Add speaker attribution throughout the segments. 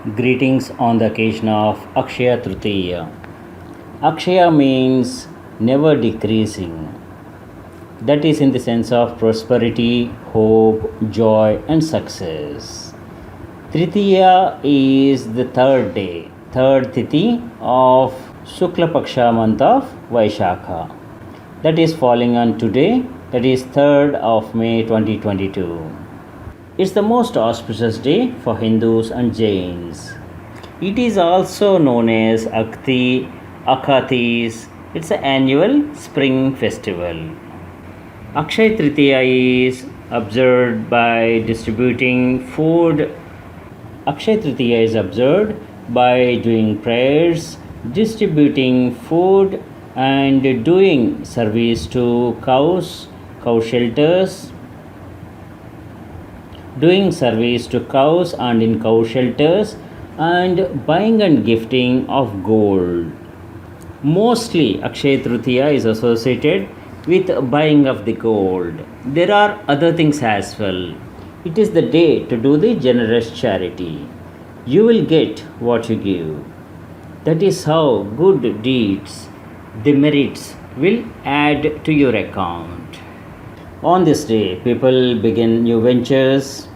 Speaker 1: Greetings on the occasion of Akshaya Tritiya. Akshaya means never decreasing. That is in the sense of prosperity, hope, joy, and success. Tritiya is the third day, third tithi of Shukla Paksha month of Vaisakha. That is falling on today, that is 3rd of May 2022. It's the most auspicious day for Hindus and Jains. It is also known as Akhatis. It's an annual spring festival. Akshaya Tritiya is observed by distributing food. Akshaya Tritiya is observed by doing prayers, distributing food, and doing service to cows, cow shelters, doing service to cows and in cow shelters, and buying and gifting of gold. Mostly Akshaya Tritiya is associated with buying of the gold. There are other things as well. It is the day to do the generous charity. You will get what you give. That is how good deeds, the merits, will add to your account. On this day, people begin new ventures,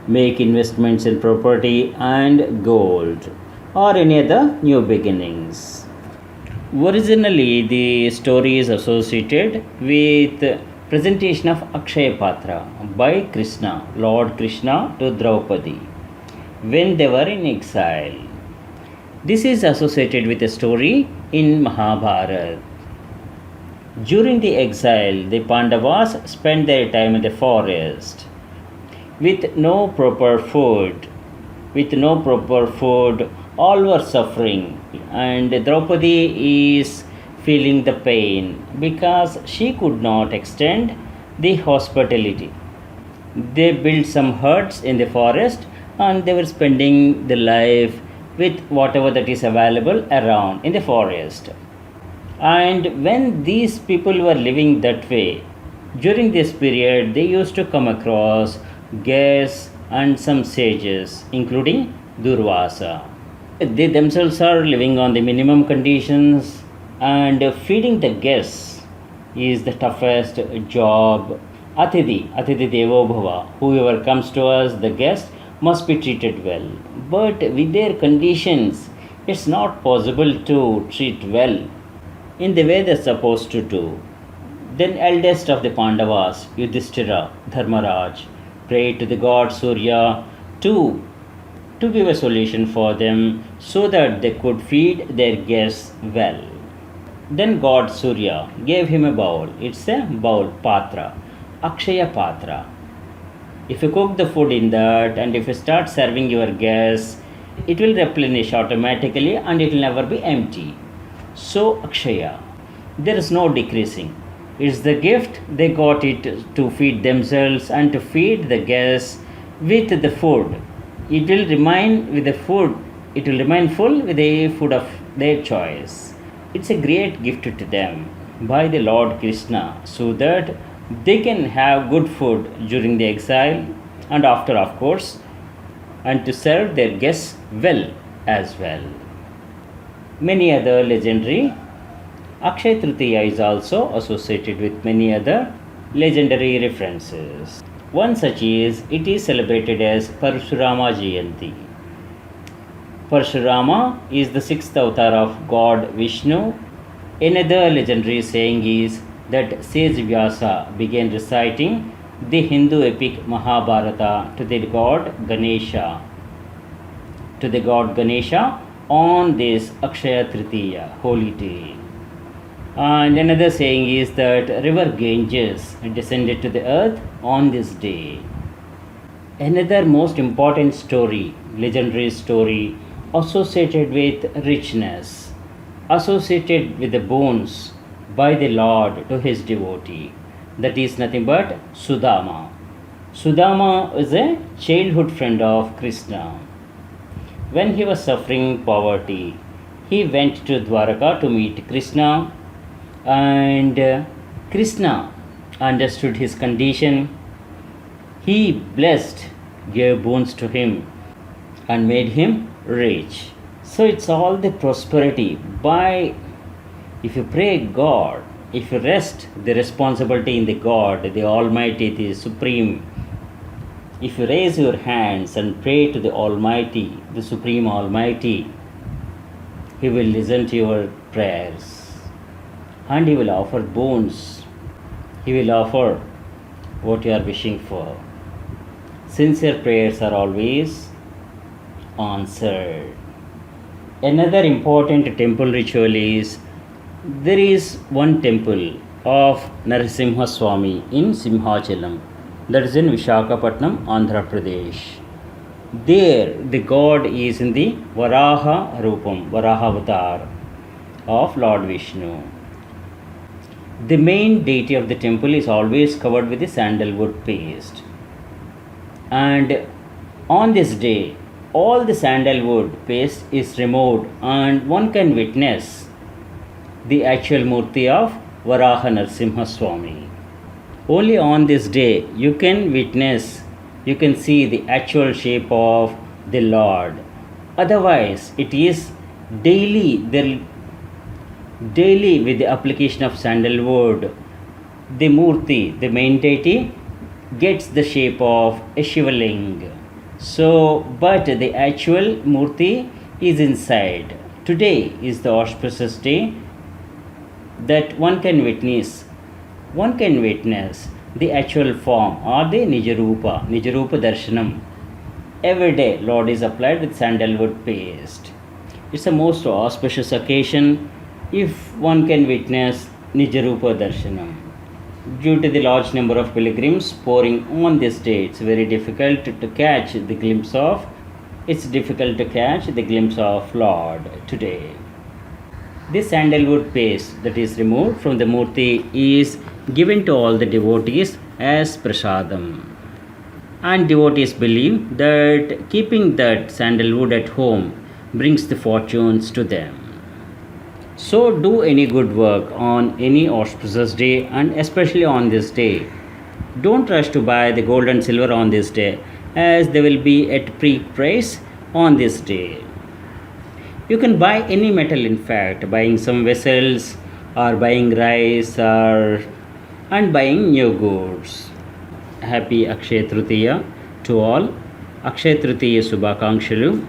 Speaker 1: make investments in property and gold, or any other new beginnings. Originally, the story is associated with presentation of Akshaya Patra by Krishna, Lord Krishna, to Draupadi when they were in exile. This is associated with a story in Mahabharata. During the exile, the Pandavas spent their time in the forest with no proper food. All were suffering, and Draupadi is feeling the pain because she could not extend the hospitality. They built some huts in the forest and they were spending the life with whatever that is available around in the forest. And when these people were living that way, during this period, they used to come across guests and some sages, including Durvasa. They themselves are living on the minimum conditions, and feeding the guests is the toughest job. Atidhi Devo Bhava. Whoever comes to us, the guest, must be treated well. But with their conditions, it's not possible to treat well in the way they're supposed to do. Then eldest of the Pandavas, Yudhishthira, Dharmaraj, prayed to the god Surya to give a solution for them so that they could feed their guests well. Then god Surya gave him a bowl. It's a bowl, Patra, Akshaya Patra. If you cook the food in that and if you start serving your guests, it will replenish automatically and it will never be empty. So Akshaya, there is no decreasing. It's the gift, they got it to feed themselves and to feed the guests with the food. It will remain with the food, it will remain full with the food of their choice. It's a great gift to them by the Lord Krishna so that they can have good food during the exile and after, of course, and to serve their guests well as well. Many other legendary. Akshaya Tritiya is also associated with many other legendary references. One such is, it is celebrated as Parshurama Jayanti. Parshurama is the 6th avatar of God Vishnu. Another legendary saying is that sage Vyasa began reciting the Hindu epic Mahabharata to the god Ganesha. On this Akshaya Tritiya, holy day. And another saying is that River Ganges descended to the earth on this day. Another most important story, legendary story, associated with richness, associated with the boons by the Lord to his devotee. That is nothing but Sudama. Sudama is a childhood friend of Krishna. When he was suffering poverty, he went to Dwaraka to meet Krishna, and Krishna understood his condition. He blessed, gave boons to him, and made him rich. So it's all the prosperity. By if you pray God, if you rest the responsibility in the God, the Almighty, the Supreme, if you raise your hands and pray to the Almighty, the Supreme Almighty, He will listen to your prayers and He will offer boons. He will offer what you are wishing for. Sincere prayers are always answered. Another important temple ritual is there is one temple of Narasimha Swami in Simhachalam, that is in Visakhapatnam, Andhra Pradesh. There the God is in the Varaha Rupam, Varaha Avatar of Lord Vishnu. The main deity of the temple is always covered with the sandalwood paste. And on this day, all the sandalwood paste is removed and one can witness the actual Murti of Varaha Narasimha Swami. Only on this day you can witness, you can see the actual shape of the Lord. Otherwise, it is daily with the application of sandalwood, the Murti, the main deity, gets the shape of a Shivaling. So, but the actual Murti is inside. Today is the auspicious day that one can witness the actual form or the Nijarupa Darshanam. Every day Lord is applied with sandalwood paste. It's a most auspicious occasion if one can witness Nijarupa Darshanam. Due to the large number of pilgrims pouring on this day, it's very difficult to catch the glimpse of Lord today. This sandalwood paste that is removed from the Murti is given to all the devotees as prasadam. And devotees believe that keeping that sandalwood at home brings the fortunes to them. So do any good work on any auspicious day, and especially on this day. Don't rush to buy the gold and silver on this day, as they will be at peak price on this day. You can buy any metal, in fact, buying some vessels or buying rice and buying new goods. Happy Akshaya Tritiya to all. Akshaya Tritiya Subhakangshalu.